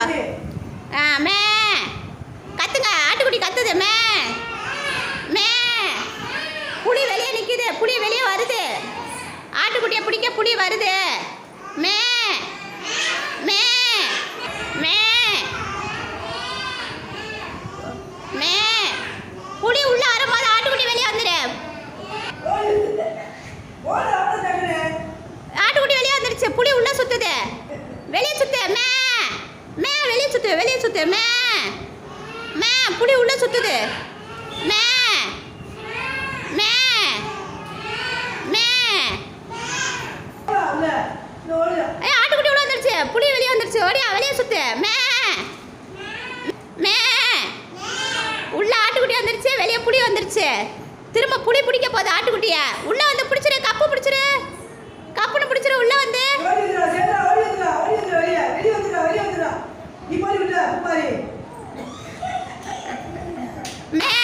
மே கத்துங்க, ஆட்டுக்குட்டி கத்துது. மே மே புலி வெளியே நிற்குது, புலி வெளியே வருது. ஆட்டுக்குட்டியை பிடிக்க புலி வருது. மே மே மே மே புலி உள்ள வரும்போது ஆட்டுக்குட்டி வெளியே வந்துடு. ஆட்டுக்குட்டி வெளியே வந்துருச்சு, புலி உள்ள சுத்துது. வெளியே சுத்து. மே மே வெளியே சுத்து, வெளியே சுத்து. மே மே புலி உள்ள சுத்துது. மே மே மே ஆட்டுக்குட்டி உள்ள வந்துருச்சு, புலி வெளியே வந்துருச்சு. ஓடியா வெளியே சுத்து. மே மே உள்ள ஆட்டுக்குட்டி வந்துருச்சு, வெளியே புலி வந்துருச்சு. திரும்ப புலி பிடிக்க போகுது ஆட்டுக்குட்டிய. உள்ள வந்து பிடிச்சிரு, கப்பு பிடிச்சிரு, கப்புன்னு பிடிச்சிரு. உள்ள வந்து மே